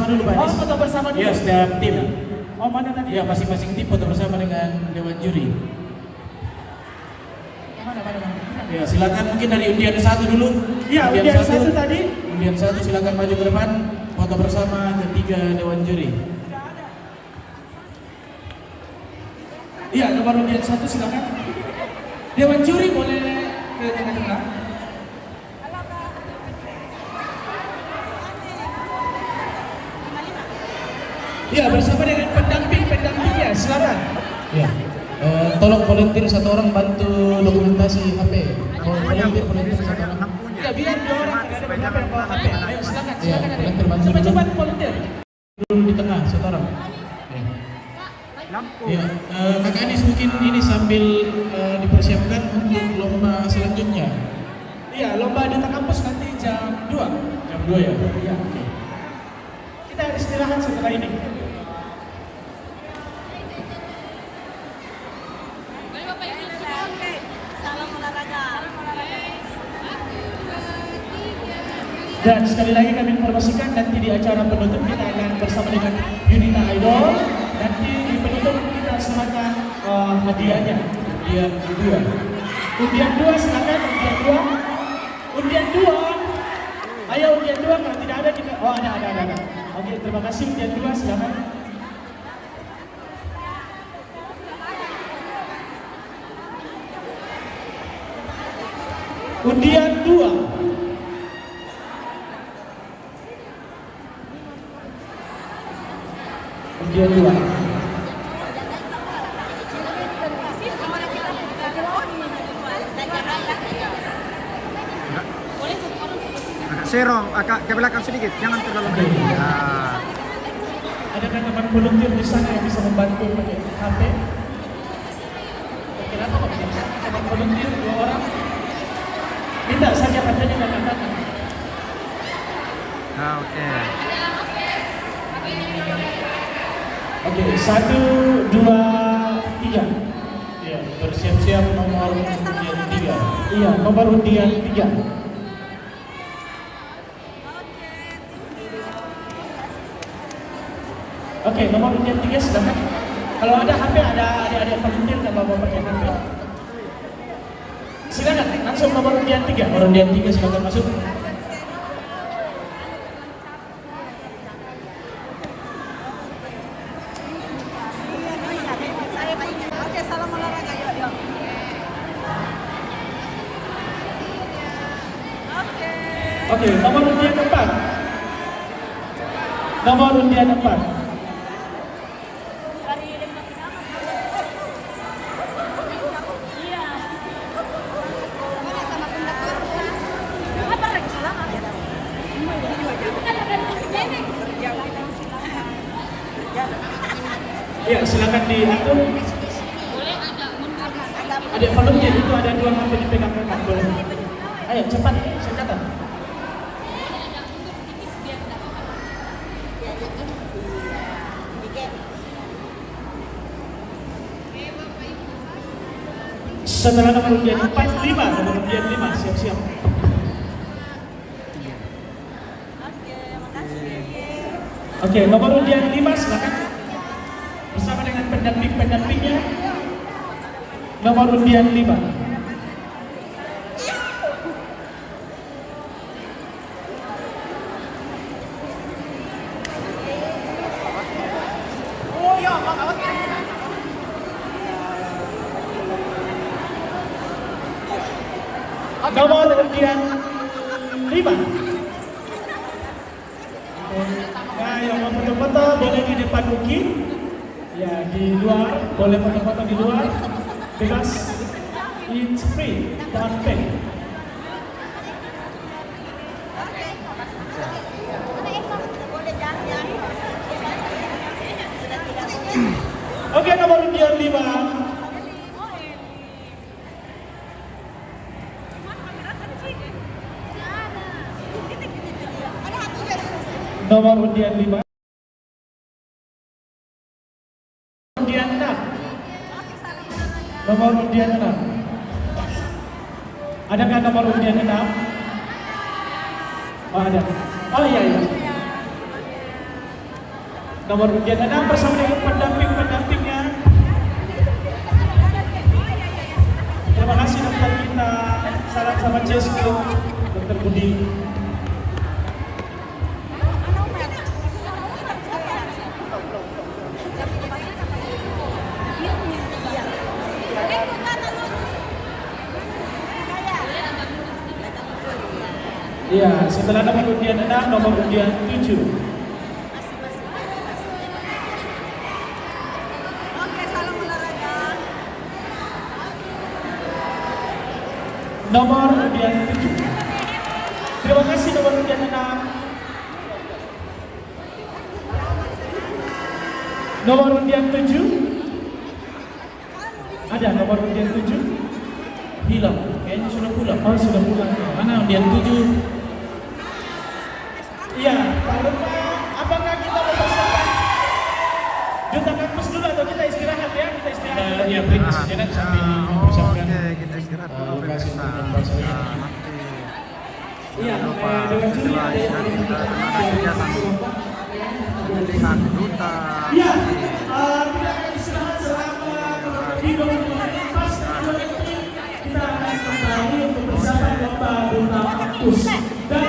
bersama dulu Pak. Oh, foto bersama dulu. Ya, setiap tim. Oh, mana tadi? Ya, masing-masing tim foto bersama dengan Dewan Juri. Mana? Ya, silakan mungkin dari undian 1 dulu. Iya, undian 1 tadi. Undian 1 silakan maju ke depan, foto bersama ketiga Dewan Juri. Iya, nomor undian 1 silakan. Dewan Juri boleh ke tengah-tengah. Iya, bersama dengan pendampingnya, silakan. Ya. Tolong volunteer satu orang bantu dokumentasi HP. Volunteer satu orang. Ya, biar 2 orang ada beberapa yang bawa HP. Ayo silakan. Ya, volunteer bantu dulu. Cepat volunteer. Dulu di tengah satu orang. Ya, Kakak Anis mungkin ini sambil dipersiapkan untuk lomba selanjutnya. Iya, lomba di kampus nanti jam 2. Jam 2 ya? Iya. Kita istirahat setelah ini. Dan sekali lagi kami informasikan nanti di acara penutup kita akan bersama dengan Yunita Idol. Nanti di penutup kita serahkan hadiahnya. Undian 2 silakan, undian 2. Undian 2. Ayo undian 2, kalau tidak ada kita. Oh, ada. Oke, terima kasih undian 2 silakan. Undian 2. Undian 2. Serong, agak ke belakang sedikit, jangan terlalu tinggi. Ya. Adakah teman volunteer di sana yang bisa membantu pakai HP? Kenapa kok bisa? Teman volunteer 2 orang. Minta saja HP-nya dan katakan. Oke. Oke, 1, 2, 3. Ya, bersiap-siap nomor undian 3. Iya, nomor undian 3. Oke, nomor undian 3 silakan. Kalau ada HP, ada adik-adik volunteer nggak bawa pakai HP? Silakan, langsung nomor undian 3. Nomor undian 3 silakan masuk. Oke, nomor undian 4. Nomor undian 4. Ya, silakan diatur. Ada volunteer itu ada 2 HP dipegang kakak, boleh. Ayo cepat, saya catat. Setelah nomor undian 4, 5, nomor undian 5, siap-siap. Oke, nomor undian 5 silakan. Bersama dengan pendampingnya. Nomor undian 5. Nomor undian 5. Nah, yang mau foto-foto boleh di depan bukit. Ya, di luar boleh foto-foto di luar. Bebas. It's free, don't pay. Oke, nomor undian 5. Nomor undian 5. Undian 6. Nomor undian 6. Adakah nomor undian 6? Oh, ada. Oh iya. nomor undian 6 bersama dengan pendamping-pendampingnya. Terima kasih dokter kita. Salam sama Cesko, Dokter Budi. Iya, setelah nomor undian 6, nomor undian 7. Oke, salam olahraga. Nomor undian 7. Terima kasih nomor undian 6. Nomor undian 7. Ada nomor undian 7? Hilang, kayaknya sudah pulang. Oh, sudah pulang. Mana undian 7? Iya, Pak Lupa, apakah kita mempersiapkan duta kampus dulu atau kita istirahat ya? Kita istirahat dulu. Ya, break sejenak sambil mempersiapkan Oke, kita istirahat dulu lokasi pemirsa. untuk membahas ini. Nanti Iya, jangan lupa dengan Juli setelah ada yang istirahat ingin kita kita akan ada kegiatan pemilihan duta. Iya, kita akan istirahat selama kurang lebih 20 menit. Pas 20 menit kita akan kembali untuk persiapan lomba duta kampus. Dan